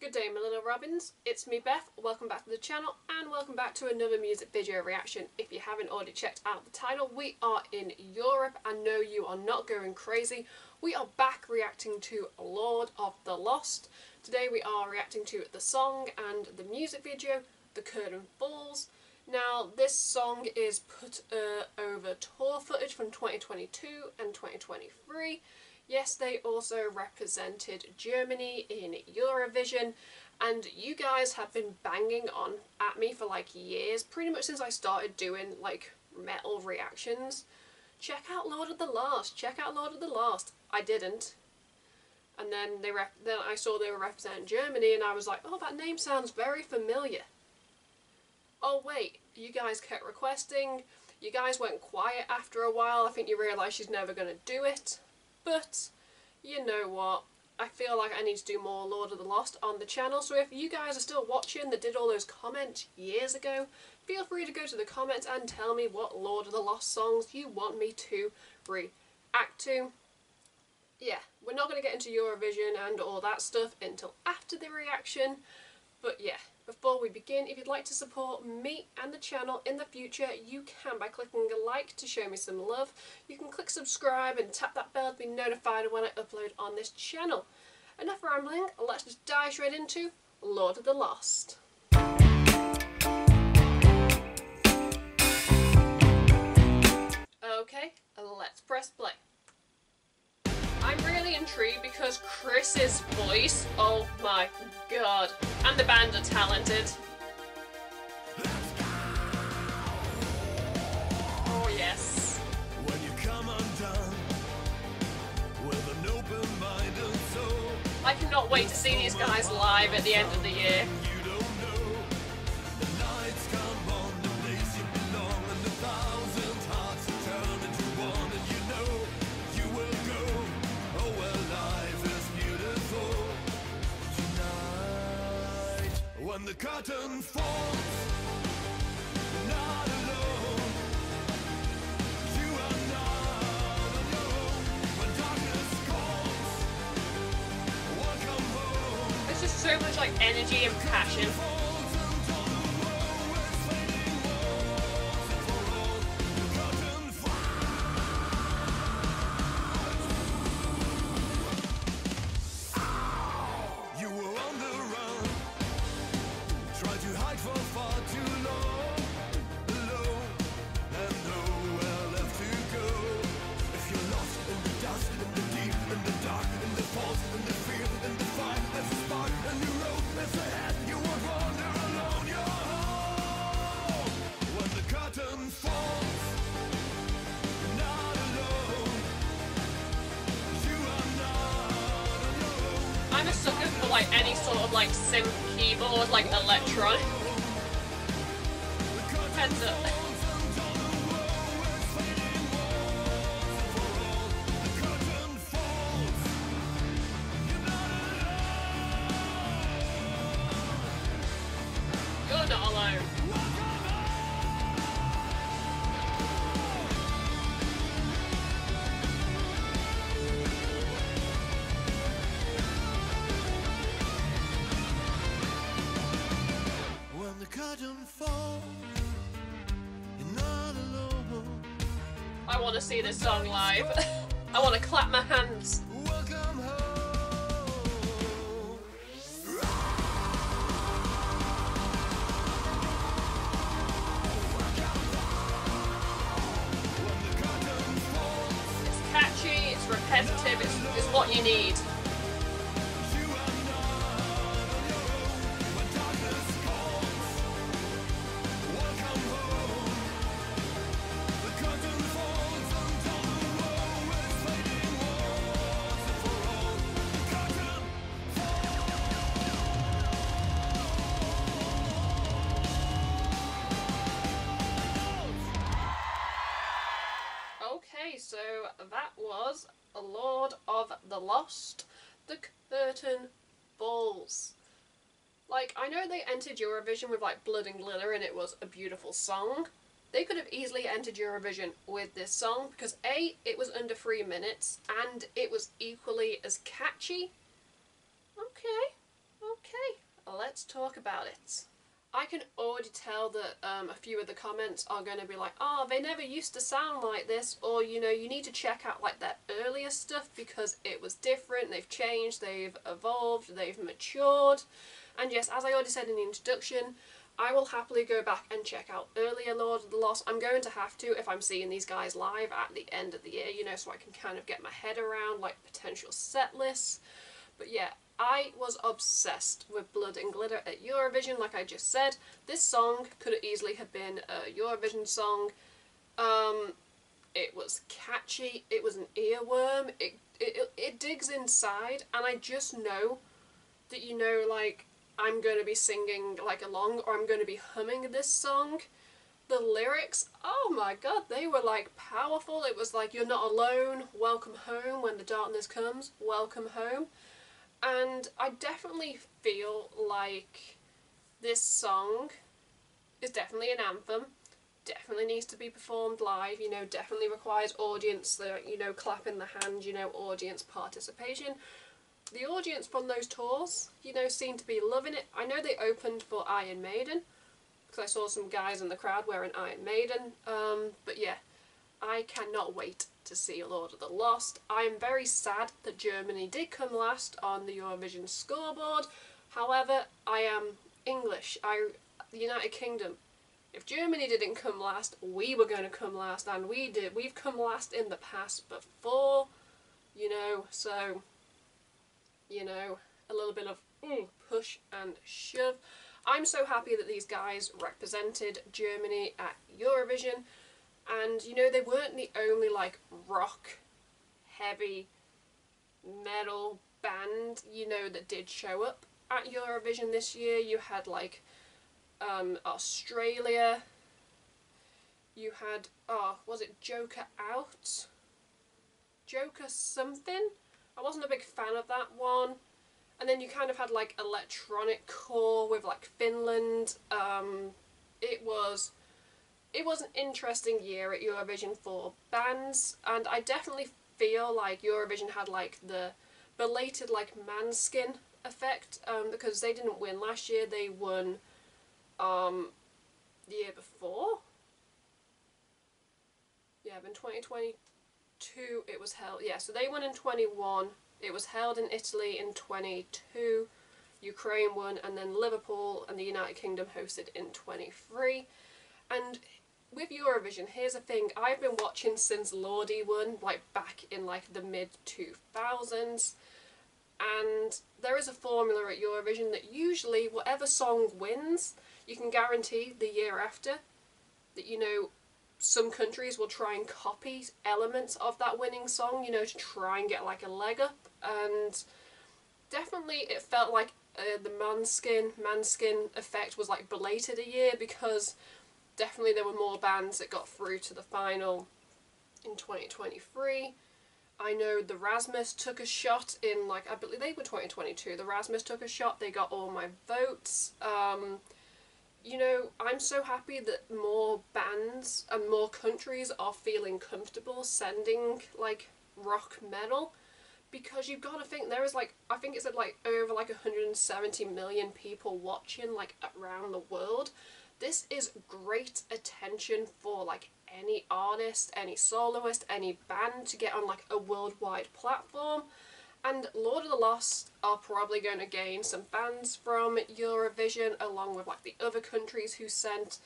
Good day my little robins, it's me Beth, welcome back to the channel and welcome back to another music video reaction. If you haven't already checked out the title, we are in Europe and no, you are not going crazy. We are back reacting to Lord of the Lost. Today we are reacting to the song and the music video, The Curtain Falls. Now this song is put over tour footage from 2022 and 2023. Yes, they also represented Germany in Eurovision, and you guys have been banging on at me for like years, pretty much since I started doing like metal reactions. Check out Lord of the Lost, check out Lord of the Lost. I didn't. And then I saw they were representing Germany and I was like, oh, that name sounds very familiar. Oh wait, you guys kept requesting, you guys went quiet after a while, I think you realised she's never going to do it. But, you know what, I feel like I need to do more Lord of the Lost on the channel, so if you guys are still watching that did all those comments years ago, feel free to go to the comments and tell me what Lord of the Lost songs you want me to react to. Yeah, we're not going to get into Eurovision and all that stuff until after the reaction, but yeah. Before we begin, if you'd like to support me and the channel in the future, you can by clicking a like to show me some love. You can click subscribe and tap that bell to be notified when I upload on this channel. Enough rambling, let's just dive straight into Lord of the Lost. Okay, let's press play. I'm really intrigued because Chris's voice, oh my god, and the band are talented. Oh yes. When you come undone with an open mind and soul, I cannot wait to see these guys live at the end of the year. When the curtain falls, not alone. You are not on your own. When darkness calls, welcome home. There's just so much like energy and passion. I'm a sucker for like any sort of like synth keyboard, like electronic. Heads up. You're not alone. I want to see this song live. I want to clap my hands. It's catchy, it's repetitive, it's what you need. Okay, so that was Lord of the Lost, The Curtain Falls. Like, I know they entered Eurovision with like Blood and Glitter and it was a beautiful song. They could have easily entered Eurovision with this song because A, it was under 3 minutes and it was equally as catchy. Okay, let's talk about it. I can already tell that a few of the comments are going to be like, oh, they never used to sound like this, or, you know, you need to check out like their earlier stuff because it was different, they've changed, they've evolved, they've matured. And yes, as I already said in the introduction, I will happily go back and check out earlier Lord of the Lost. I'm going to have to if I'm seeing these guys live at the end of the year, you know, so I can kind of get my head around like potential set lists. But yeah, I was obsessed with Blood and Glitter at Eurovision, like I just said. This song could easily have been a Eurovision song. It was catchy, it was an earworm, it digs inside, and I just know that, you know, like, I'm going to be singing like along, or I'm going to be humming this song. The lyrics, oh my god, they were like powerful. It was like, you're not alone, welcome home, when the darkness comes, welcome home. And I definitely feel like this song is definitely an anthem, definitely needs to be performed live, you know, definitely requires audience, you know, clapping the hand, you know, audience participation. The audience from those tours, you know, seemed to be loving it. I know they opened for Iron Maiden, because I saw some guys in the crowd wearing Iron Maiden, but yeah, I cannot wait to see Lord of the Lost. I am very sad that Germany did come last on the Eurovision scoreboard. However, I am English. The United Kingdom. If Germany didn't come last, we were going to come last, and we did. We've come last in the past before, you know, so, you know, a little bit of push and shove. I'm so happy that these guys represented Germany at Eurovision. And, you know, they weren't the only, like, rock, heavy, metal band, you know, that did show up at Eurovision this year. You had, like, Australia. You had, was it Joker Out? Joker something? I wasn't a big fan of that one. And then you kind of had, like, electronic core with, like, Finland. It was an interesting year at Eurovision for bands, and I definitely feel like Eurovision had like the belated like Manskin effect, because they didn't win last year, they won the year before. Yeah, in 2022 it was held, yeah, so they won in 21, it was held in Italy in 22, Ukraine won, and then Liverpool and the United Kingdom hosted in 23. And with Eurovision, here's the thing, I've been watching since Lordi won, like back in like the mid-2000s, and there is a formula at Eurovision that usually whatever song wins, you can guarantee the year after that, you know, some countries will try and copy elements of that winning song, you know, to try and get like a leg up. And definitely it felt like the Manskin effect was like belated a year, because definitely there were more bands that got through to the final in 2023. I know the Rasmus took a shot in, like, I believe they were 2022. The Rasmus took a shot, they got all my votes. You know, I'm so happy that more bands and more countries are feeling comfortable sending, like, rock metal. Because you've got to think, there is, like, I think it's at, like, over, like, 170 million people watching, like, around the world. This is great attention for like any artist, any soloist, any band to get on like a worldwide platform. And Lord of the Lost are probably going to gain some fans from Eurovision, along with like the other countries who sent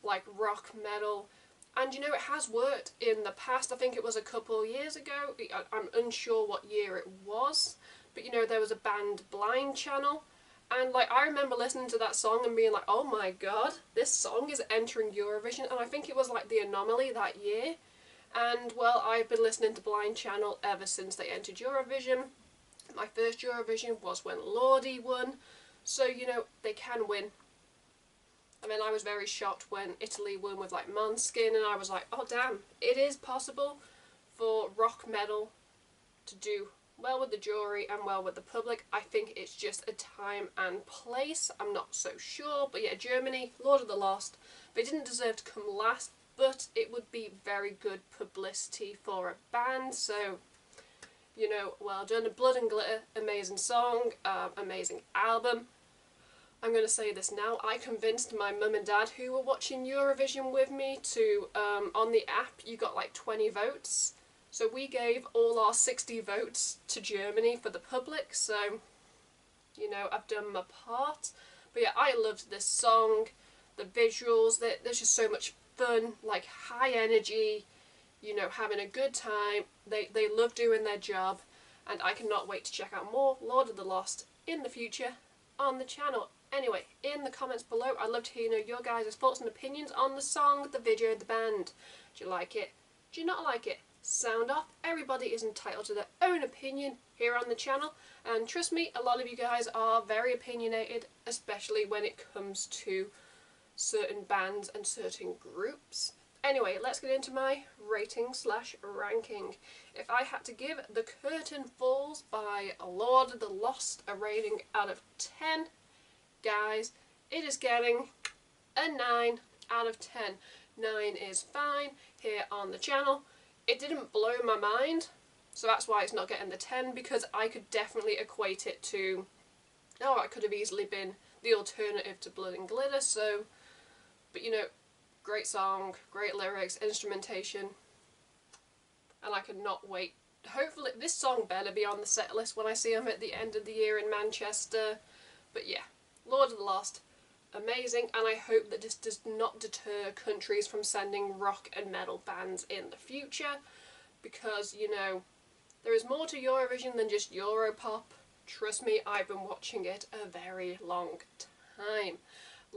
like rock, metal. And you know, it has worked in the past. I think it was a couple years ago. I'm unsure what year it was. But you know, there was a band Blind Channel. And like, I remember listening to that song and being like, oh my god, this song is entering Eurovision. And I think it was like the Anomaly that year. And well, I've been listening to Blind Channel ever since they entered Eurovision. My first Eurovision was when Lordi won. So, you know, they can win. And then I was very shocked when Italy won with like Måneskin, and I was like, oh damn, it is possible for rock metal to do well with the jury and well with the public. I think it's just a time and place. I'm not so sure. But yeah, Germany, Lord of the Lost, they didn't deserve to come last, but it would be very good publicity for a band. So, you know, well done. Blood and Glitter, amazing song, amazing album. I'm going to say this now, I convinced my mum and dad who were watching Eurovision with me to, on the app, you got like 20 votes. So we gave all our 60 votes to Germany for the public, so, you know, I've done my part. But yeah, I loved this song, the visuals, there's just so much fun, like high energy, you know, having a good time. They love doing their job, and I cannot wait to check out more Lord of the Lost in the future on the channel. Anyway, in the comments below, I'd love to hear your guys' thoughts and opinions on the song, the video, the band. Do you like it? Do you not like it? Sound off. Everybody is entitled to their own opinion here on the channel, and trust me, a lot of you guys are very opinionated, especially when it comes to certain bands and certain groups. Anyway, let's get into my rating / ranking. If I had to give The Curtain Falls by Lord of the Lost a rating out of 10, guys, it is getting a 9 out of 10. 9 is fine here on the channel. It didn't blow my mind, so that's why it's not getting the 10, because I could definitely equate it to, oh, it could have easily been the alternative to Blood and Glitter, so, but you know, great song, great lyrics, instrumentation, and I could not wait. Hopefully, this song better be on the set list when I see them at the end of the year in Manchester. But yeah, Lord of the Lost, amazing, and I hope that this does not deter countries from sending rock and metal bands in the future, because, you know, there is more to Eurovision than just Europop. Trust me, I've been watching it a very long time.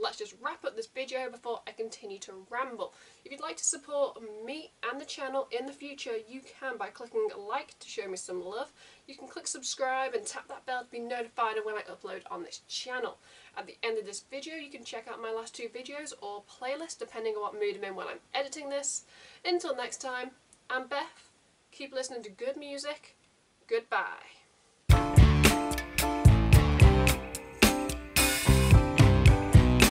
Let's just wrap up this video before I continue to ramble. If you'd like to support me and the channel in the future, you can by clicking like to show me some love. You can click subscribe and tap that bell to be notified of when I upload on this channel. At the end of this video, you can check out my last 2 videos or playlist, depending on what mood I'm in when I'm editing this. Until next time, I'm Beth. Keep listening to good music. Goodbye.